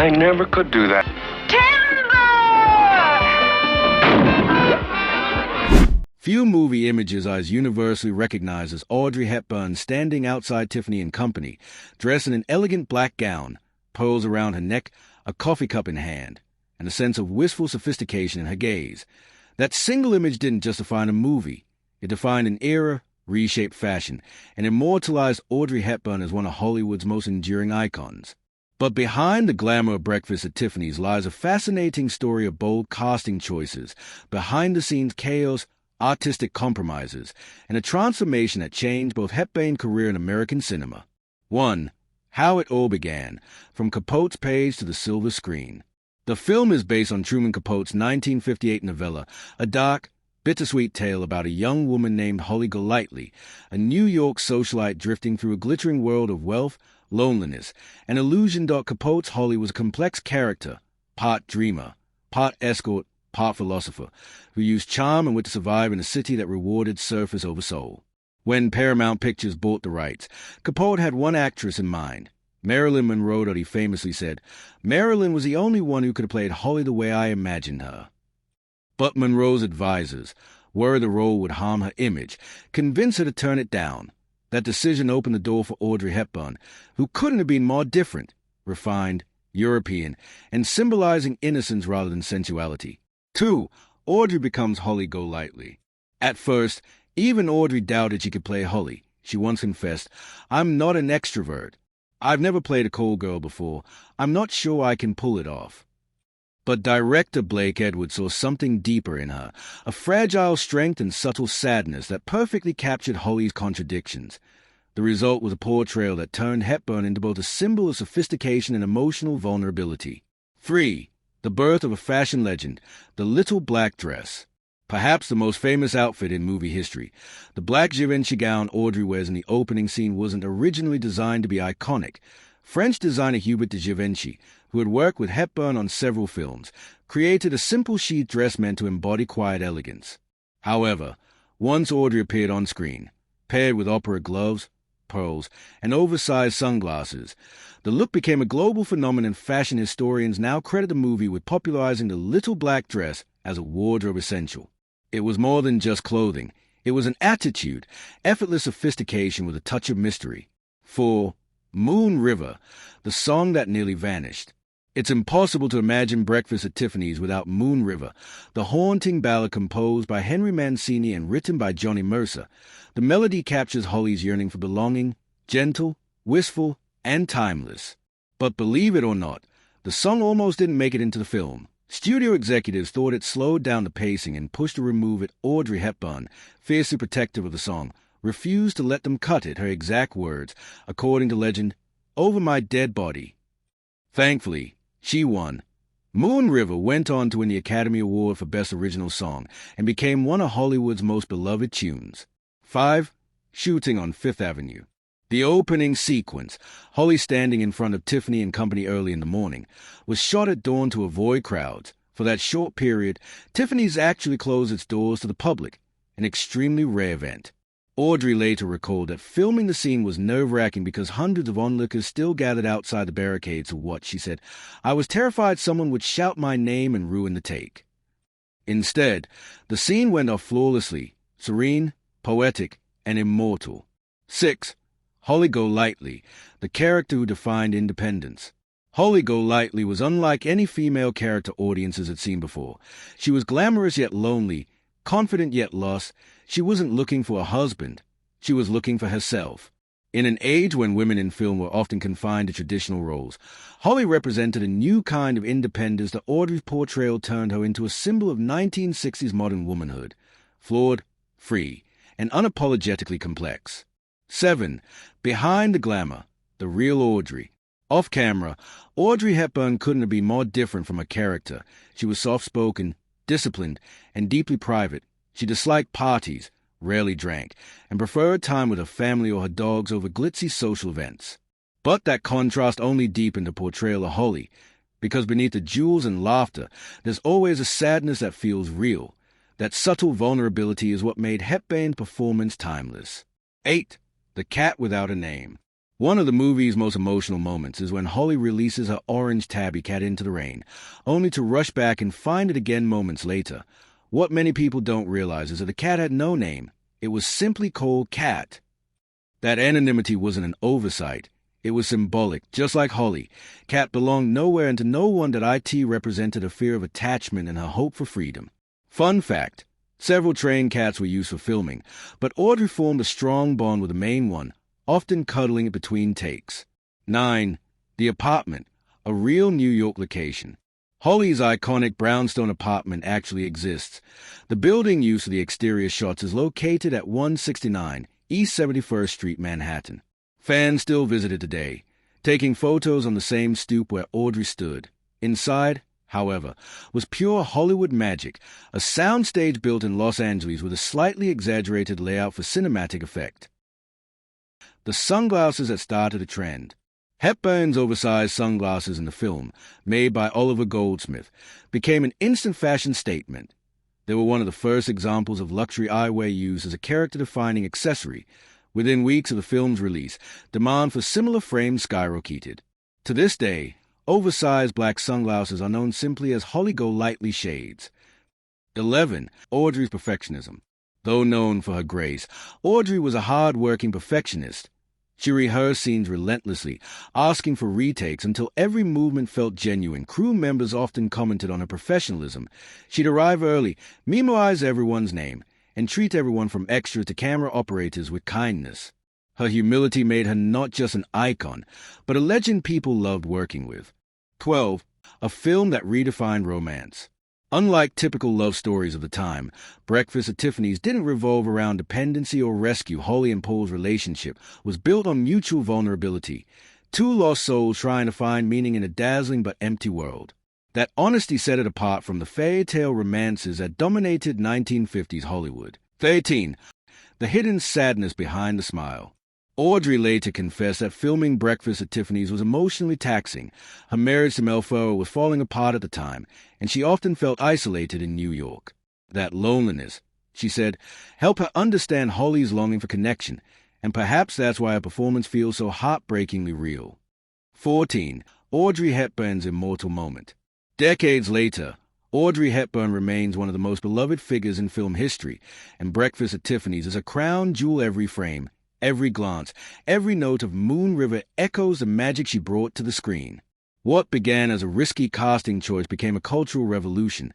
I never could do that. Few movie images are as universally recognized as Audrey Hepburn standing outside Tiffany and Company, dressed in an elegant black gown, pearls around her neck, a coffee cup in hand, and a sense of wistful sophistication in her gaze. That single image didn't just define a movie. It defined an era, reshaped fashion, and immortalized Audrey Hepburn as one of Hollywood's most enduring icons. But behind the glamour of breakfast at Tiffany's lies a fascinating story of bold casting choices, behind-the-scenes chaos, artistic compromises, and a transformation that changed both Hepburn's career in American cinema. 1. How it all began, from Capote's page to the silver screen. The film is based on Truman Capote's 1958 novella, a dark, bittersweet tale about a young woman named Holly Golightly, a New York socialite drifting through a glittering world of wealth, loneliness, and illusion. Capote's Holly was a complex character, part dreamer, part escort, part philosopher, who used charm and wit to survive in a city that rewarded surface over soul. When Paramount Pictures bought the rights, Capote had one actress in mind, Marilyn Monroe. He famously said, "Marilyn was the only one who could have played Holly the way I imagined her." But Monroe's advisors, worried the role would harm her image, convinced her to turn it down. That decision opened the door for Audrey Hepburn, who couldn't have been more different, refined, European, and symbolizing innocence rather than sensuality. 2. Audrey becomes Holly Golightly. At first, even Audrey doubted she could play Holly. She once confessed, "I'm not an extrovert. I've never played a cold girl before. I'm not sure I can pull it off." But director Blake Edwards saw something deeper in her, a fragile strength and subtle sadness that perfectly captured Holly's contradictions. The result was a portrayal that turned Hepburn into both a symbol of sophistication and emotional vulnerability. 3. The birth of a fashion legend, the little black dress. Perhaps the most famous outfit in movie history, the black givenchy gown Audrey wears in the opening scene wasn't originally designed to be iconic. French designer Hubert de Givenchy, who had worked with Hepburn on several films, created a simple sheath dress meant to embody quiet elegance. However, once Audrey appeared on screen, paired with opera gloves, pearls, and oversized sunglasses, the look became a global phenomenon. Fashion historians now credit the movie with popularizing the little black dress as a wardrobe essential. It was more than just clothing. It was an attitude, effortless sophistication with a touch of mystery. 4. Moon River, the song that nearly vanished. It's impossible to imagine Breakfast at Tiffany's without Moon River, the haunting ballad composed by Henry Mancini and written by Johnny Mercer. The melody captures Holly's yearning for belonging, gentle, wistful, and timeless. But believe it or not, the song almost didn't make it into the film. Studio executives thought it slowed down the pacing and pushed to remove it. Audrey Hepburn, fiercely protective of the song, refused to let them cut it. Her exact words, according to legend, "Over my dead body." Thankfully, she won. Moon River went on to win the Academy Award for Best Original Song and became one of Hollywood's most beloved tunes. 5. Shooting on Fifth Avenue. The opening sequence, Holly standing in front of Tiffany and Company early in the morning, was shot at dawn to avoid crowds. For that short period, Tiffany's actually closed its doors to the public, an extremely rare event. Audrey later recalled that filming the scene was nerve-wracking because hundreds of onlookers still gathered outside the barricades to watch. She said, "I was terrified someone would shout my name and ruin the take." Instead, the scene went off flawlessly, serene, poetic, and immortal. 6. Holly Golightly, the character who defined independence. Holly Golightly was unlike any female character audiences had seen before. She was glamorous yet lonely, confident yet lost. She wasn't looking for a husband. She was looking for herself. In an age when women in film were often confined to traditional roles, Holly represented a new kind of independence. That Audrey's portrayal turned her into a symbol of 1960s modern womanhood, flawed, free, and unapologetically complex. 7. Behind the glamour, the real Audrey. Off camera, Audrey Hepburn couldn't have been more different from her character. She was soft-spoken, disciplined, and deeply private. She disliked parties, rarely drank, and preferred time with her family or her dogs over glitzy social events. But that contrast only deepened the portrayal of Holly, because beneath the jewels and laughter, there's always a sadness that feels real. That subtle vulnerability is what made Hepburn's performance timeless. 8. The Cat Without a Name. One of the movie's most emotional moments is when Holly releases her orange tabby cat into the rain, only to rush back and find it again moments later. What many people don't realize is that the cat had no name. It was simply called Cat. That anonymity wasn't an oversight. It was symbolic, just like Holly. Cat belonged nowhere and to no one that IT represented a fear of attachment and her hope for freedom. Fun fact, several trained cats were used for filming, but Audrey formed a strong bond with the main one, often cuddling it between takes. 9. The apartment, a real New York location. Holly's iconic brownstone apartment actually exists. The building used for the exterior shots is located at 169 East 71st Street, Manhattan. Fans still visit it today, taking photos on the same stoop where Audrey stood. Inside, however, was pure Hollywood magic, a soundstage built in Los Angeles with a slightly exaggerated layout for cinematic effect. The sunglasses that started a trend. Hepburn's oversized sunglasses in the film, made by Oliver Goldsmith, became an instant fashion statement. They were one of the first examples of luxury eyewear used as a character-defining accessory. Within weeks of the film's release, demand for similar frames skyrocketed. To this day, oversized black sunglasses are known simply as Holly Golightly shades. 11. Audrey's perfectionism. Though known for her grace, Audrey was a hard-working perfectionist. She rehearsed scenes relentlessly, asking for retakes until every movement felt genuine. Crew members often commented on her professionalism. She'd arrive early, memorize everyone's name, and treat everyone from extras to camera operators with kindness. Her humility made her not just an icon, but a legend people loved working with. 12. A film that redefined romance. Unlike typical love stories of the time, Breakfast at Tiffany's didn't revolve around dependency or rescue. Holly and Paul's relationship was built on mutual vulnerability, two lost souls trying to find meaning in a dazzling but empty world. That honesty set it apart from the fairy tale romances that dominated 1950s Hollywood. 13. The hidden sadness behind the smile. Audrey later confessed that filming Breakfast at Tiffany's was emotionally taxing. Her marriage to Mel Ferrer was falling apart at the time, and she often felt isolated in New York. That loneliness, she said, helped her understand Holly's longing for connection, and perhaps that's why her performance feels so heartbreakingly real. 14. Audrey Hepburn's immortal moment. Decades later, Audrey Hepburn remains one of the most beloved figures in film history, and Breakfast at Tiffany's is a crown jewel. Every frame, every glance, every note of Moon River echoes the magic she brought to the screen. What began as a risky casting choice became a cultural revolution,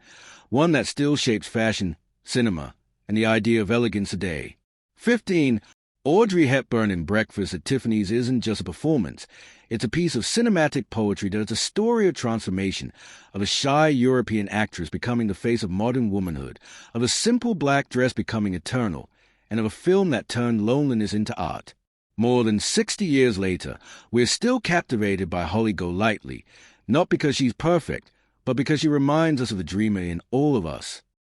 one that still shapes fashion, cinema, and the idea of elegance today. 15. Audrey Hepburn in Breakfast at Tiffany's isn't just a performance. It's a piece of cinematic poetry that is a story of transformation, of a shy European actress becoming the face of modern womanhood, of a simple black dress becoming eternal, and of a film that turned loneliness into art. More than 60 years later, we're still captivated by Holly Golightly, not because she's perfect, but because she reminds us of the dreamer in all of us.